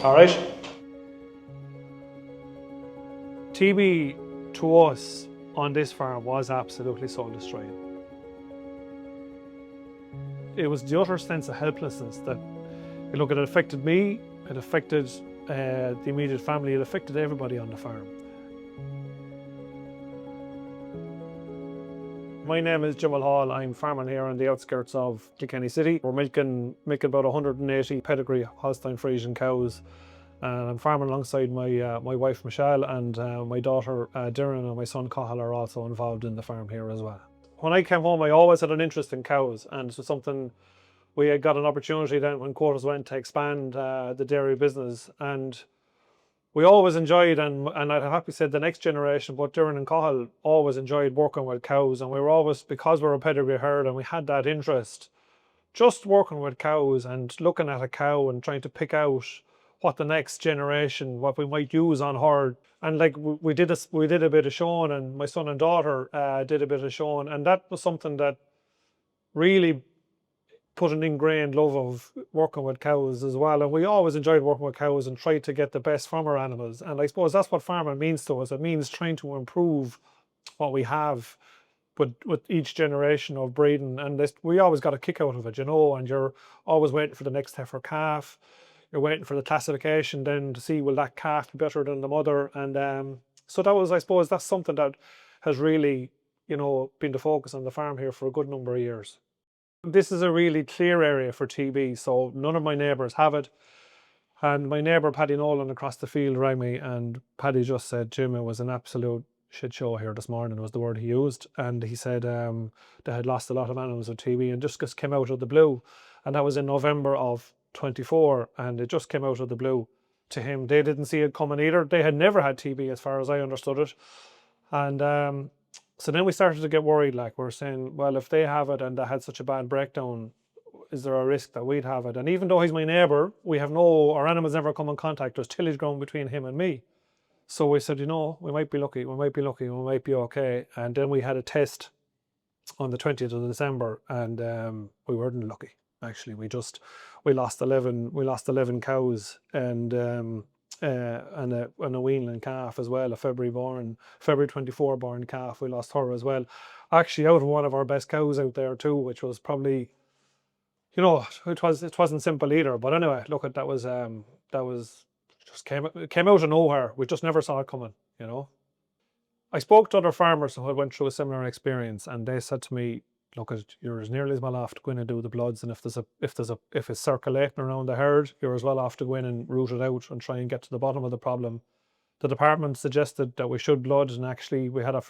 All right. TB to us on this farm was absolutely soul destroying. It was the utter sense of helplessness that, it affected me, it affected the immediate family, it affected everybody on the farm. My name is Jim Mulhall. I'm farming here on the outskirts of Kilkenny city. We're milking about 180 Pedigree Holstein Friesian cows. And I'm farming alongside my wife Michelle, and my daughter Doireann and my son Cathal are also involved in the farm here as well. When I came home, I always had an interest in cows, and it was something we had got an opportunity then when quotas went to expand the dairy business, and we always enjoyed, and I'd happy said the next generation, but Doireann and Cathal always enjoyed working with cows, and we were always, because we were a pedigree herd and we had that interest, just working with cows and looking at a cow and trying to pick out what the next generation, what we might use on her. And like we did a bit of showing, and my son and daughter did a bit of showing, and that was something that really put an ingrained love of working with cows as well. And we always enjoyed working with cows and tried to get the best from our animals. And I suppose that's what farming means to us. It means trying to improve what we have with each generation of breeding, and we always got a kick out of it, and you're always waiting for the next heifer calf. You're waiting for the classification then to see, will that calf be better than the mother? And so that was, I suppose, that's something that has really, been the focus on the farm here for a good number of years. This is a really clear area for TB, so none of my neighbours have it. And my neighbour Paddy Nolan across the field rang me, and Paddy just said, Jim, it was an absolute shit show here this morning, was the word he used. And he said they had lost a lot of animals with TB, and just came out of the blue. And that was in November of 24, and it just came out of the blue to him. They didn't see it coming either. They had never had TB as far as I understood it. And so then we started to get worried, like we're saying, well, if they have it and they had such a bad breakdown, is there a risk that we'd have it? And even though he's my neighbour, our animals never come in contact. There's tillage ground between him and me. So we said, we might be lucky, we might be okay. And then we had a test on the 20th of December, and we weren't lucky. Actually, we lost 11 cows, and a weanling calf as well, a February 24 born calf. We lost her as well. Actually, out of one of our best cows out there too, which was probably, it wasn't simple either. But anyway, look, that was just came out of nowhere. We just never saw it coming. I spoke to other farmers who had went through a similar experience, and they said to me, look, you're as nearly as well off to go in and do the bloods, and if it's circulating around the herd, you're as well off to go in and root it out and try and get to the bottom of the problem. The department suggested that we should blood, and actually we had a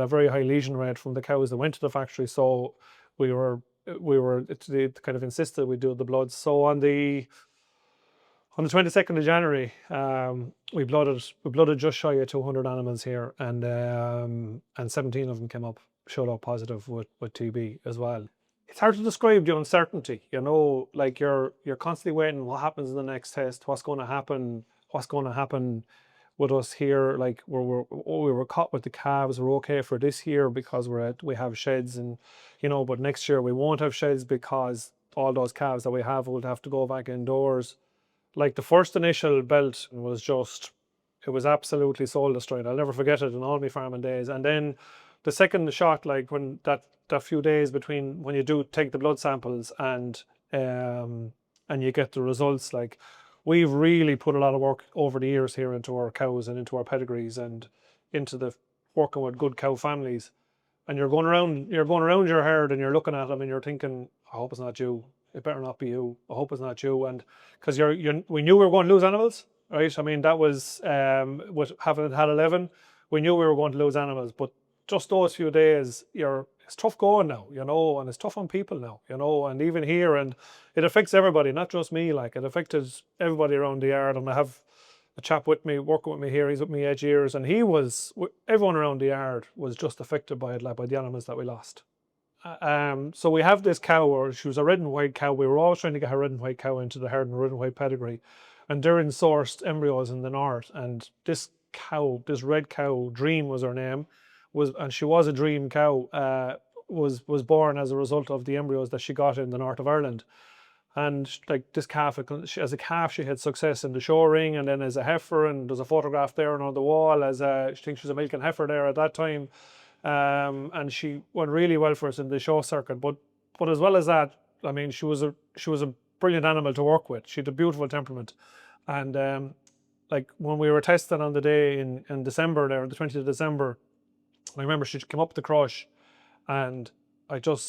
very high lesion rate from the cows that went to the factory, so they kind of insisted we do the bloods. So on the 22nd of January, we blooded just shy of 200 animals here, and 17 of them showed up positive with TB as well. It's hard to describe the uncertainty, like you're constantly waiting, what happens in the next test, what's going to happen with us here. Like we were caught with the calves, we're okay for this year because we have sheds, and but next year we won't have sheds because all those calves that we have will have to go back indoors. Like the first initial belt it was absolutely soul destroying. I'll never forget it in all my farming days. And then the second shot, like when that few days between when you do take the blood samples and you get the results, like we've really put a lot of work over the years here into our cows and into our pedigrees and into the working with good cow families. And you're going around your herd and you're looking at them and you're thinking, I hope it's not you. It better not be you. I hope it's not you. And because we knew we were going to lose animals, right? I mean, that was with having had 11, we knew we were going to lose animals. But just those few days, it's tough going now, and it's tough on people now, and even here, and it affects everybody, not just me. Like it affected everybody around the yard. And I have a chap with me, working with me here. He's with me 8 years, and everyone around the yard was just affected by it, like by the animals that we lost. So we have this cow, or she was a red and white cow. We were always trying to get her red and white cow into the herd and red and white pedigree. And Doireann sourced embryos in the north. And this red cow, Dream was her name, and she was a dream cow, was born as a result of the embryos that she got in the north of Ireland. And like this calf, as a calf, she had success in the show ring, and then as a heifer, and there's a photograph there on the wall as I think she was a milking heifer there at that time. And she went really well for us in the show circuit. But as well as that, I mean, she was a brilliant animal to work with. She had a beautiful temperament, and like when we were testing on the day in December there, the 20th of December, I remember she came up the crush, and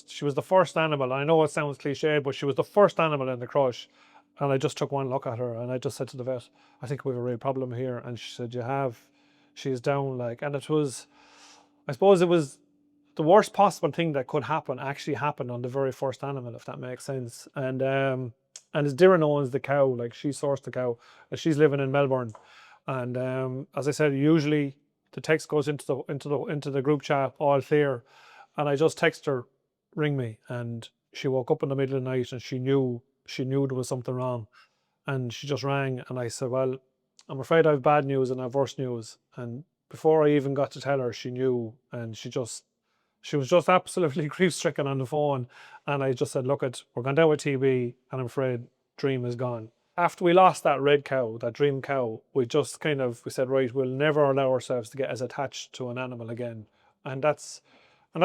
she was the first animal. I know it sounds cliche, but she was the first animal in the crush. And I just took one look at her and I just said to the vet, I think we have a real problem here. And she said, she's down, like, and I suppose it was the worst possible thing that could happen actually happened on the very first animal, if that makes sense. And as Doireann owns the cow, like she sourced the cow, and she's living in Melbourne. And as I said, usually the text goes into the group chat, all clear. And I just text her, ring me. And she woke up in the middle of the night and she knew there was something wrong. And she just rang, and I said, well, I'm afraid I have bad news and I have worse news. And before I even got to tell her, she knew, and she was just absolutely grief-stricken on the phone. And I just said, look, we're going down with TB, and I'm afraid Dream is gone. After we lost that red cow, that Dream cow, we said, right, we'll never allow ourselves to get as attached to an animal again. And that's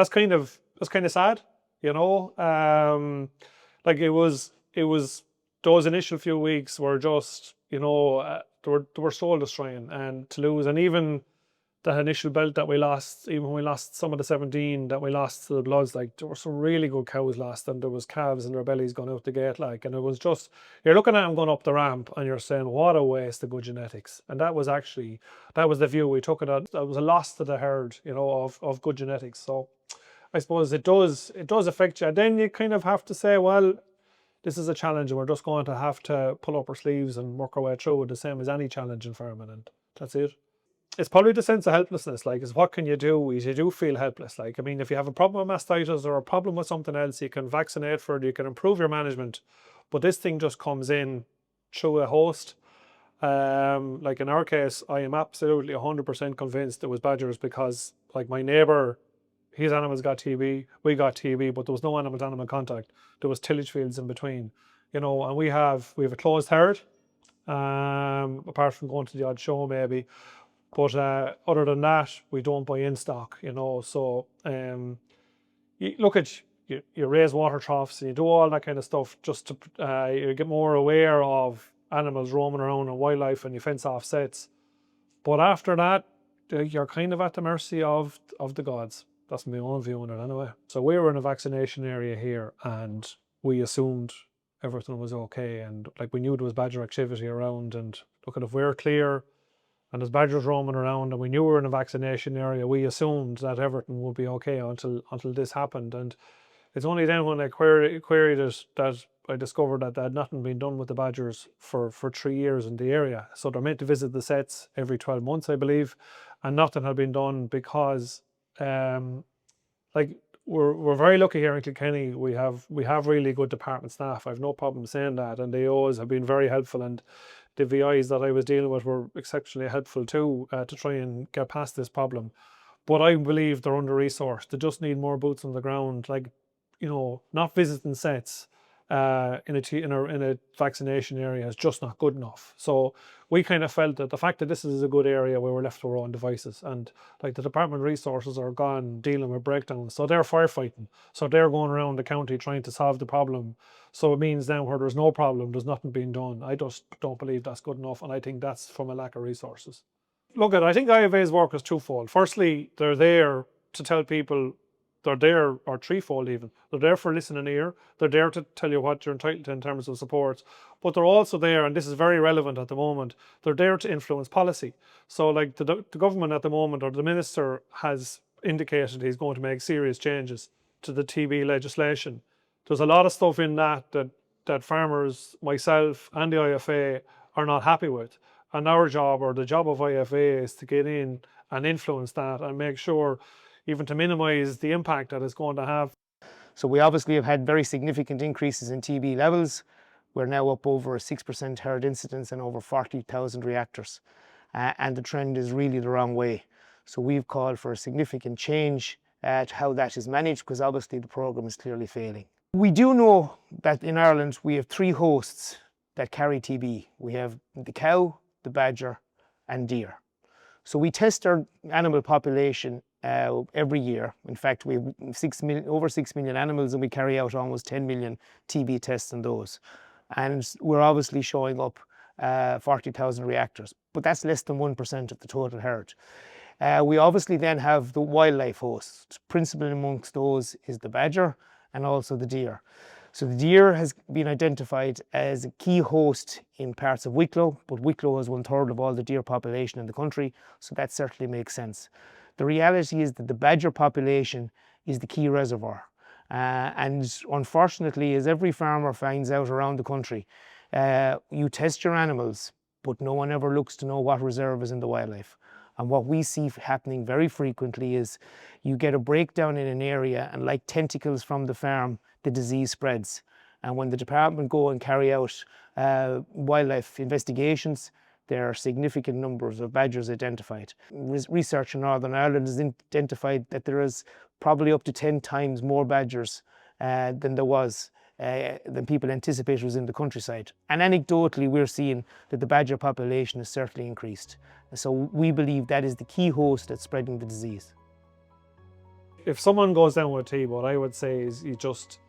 kind of sad, you know. Like it was those initial few weeks were just, you know, they were soul destroying, and to lose, and even that initial belt that we lost, even when we lost some of the 17 that we lost to the Bloods, like there were some really good cows lost, and there was calves in their bellies going out the gate, like, and it was just, you're looking at them going up the ramp and you're saying, what a waste of good genetics. And that was the view we took it at. That was a loss to the herd, you know, of good genetics. So I suppose it does affect you. And then you kind of have to say, well, this is a challenge and we're just going to have to pull up our sleeves and work our way through it, the same as any challenge in farming, and that's it. It's probably the sense of helplessness, like, is what can you do? You do feel helpless. Like, I mean, if you have a problem with mastitis or a problem with something else, you can vaccinate for it, you can improve your management, but this thing just comes in through a host. Like in our case, I am absolutely 100% convinced it was badgers, because like my neighbour, his animals got TB, we got TB, but there was no animal-to-animal contact. There was tillage fields in between, you know, and we have a closed herd, apart from going to the odd show maybe. But other than that, we don't buy in stock, you know. So you look at you raise water troughs and you do all that kind of stuff just to you get more aware of animals roaming around and wildlife, and you fence off sets. But after that, you're kind of at the mercy of the gods. That's my own view on it anyway. So we were in a vaccination area here, and we assumed everything was okay, and like we knew there was badger activity around, and look at, if we're clear and there's badgers roaming around and we knew we were in a vaccination area, we assumed that everything would be okay until this happened. And it's only then when I queried it that I discovered that there had nothing been done with the badgers for 3 years in the area. So they're meant to visit the sets every 12 months, I believe, and nothing had been done because like we're very lucky here in Kilkenny. We have really good department staff. I have no problem saying that, and they always have been very helpful, and the VIs that I was dealing with were exceptionally helpful too, to try and get past this problem. But I believe they're under-resourced. They just need more boots on the ground, like, you know, not visiting sets in a vaccination area is just not good enough. So we kind of felt that the fact that this is a good area, we were left to our own devices, and like the department resources are gone dealing with breakdowns, so they're firefighting, so they're going around the county trying to solve the problem. So it means now where there's no problem, there's nothing being done. I just don't believe that's good enough, and I think that's from a lack of resources. Look, I think IFA's work is twofold. Firstly, they're there to tell people, they're there, or threefold even. They're there for listening ear. They're there to tell you what you're entitled to in terms of support. But they're also there, and this is very relevant at the moment, they're there to influence policy. So like the government at the moment, or the minister has indicated he's going to make serious changes to the TB legislation. There's a lot of stuff in that farmers, myself and the IFA are not happy with. And our job, or the job of IFA, is to get in and influence that and make sure, even to minimise the impact that it's going to have. So we obviously have had very significant increases in TB levels. We're now up over 6% herd incidence and over 40,000 reactors. And the trend is really the wrong way. So we've called for a significant change to how that is managed, because obviously the programme is clearly failing. We do know that in Ireland we have 3 hosts that carry TB. We have the cow, the badger and deer. So we test our animal population every year. In fact, we have over 6 million animals and we carry out almost 10 million TB tests on those. And we're obviously showing up 40,000 reactors, but that's less than 1% of the total herd. We obviously then have the wildlife hosts. Principal amongst those is the badger and also the deer. So the deer has been identified as a key host in parts of Wicklow, but Wicklow is 1/3 of all the deer population in the country, so that certainly makes sense. The reality is that the badger population is the key reservoir. And unfortunately, as every farmer finds out around the country, you test your animals, but no one ever looks to know what reserve is in the wildlife. And what we see happening very frequently is you get a breakdown in an area and like tentacles from the farm, the disease spreads. And when the department go and carry out wildlife investigations, there are significant numbers of badgers identified. Research in Northern Ireland has identified that there is probably up to 10 times more badgers than there was than people anticipated was in the countryside. And anecdotally, we're seeing that the badger population has certainly increased. So we believe that is the key host that's spreading the disease. If someone goes down with a T, what I would say is you just,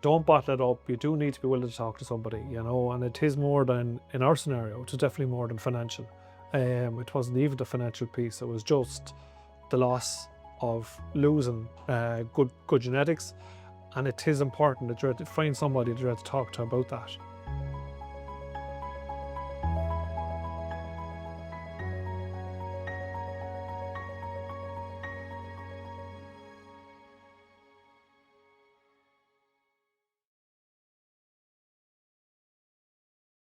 don't bottle it up. You do need to be willing to talk to somebody, and it is more than, in our scenario, it was definitely more than financial. It wasn't even the financial piece, it was just the loss of losing good genetics. And it is important that you find somebody to talk to about that.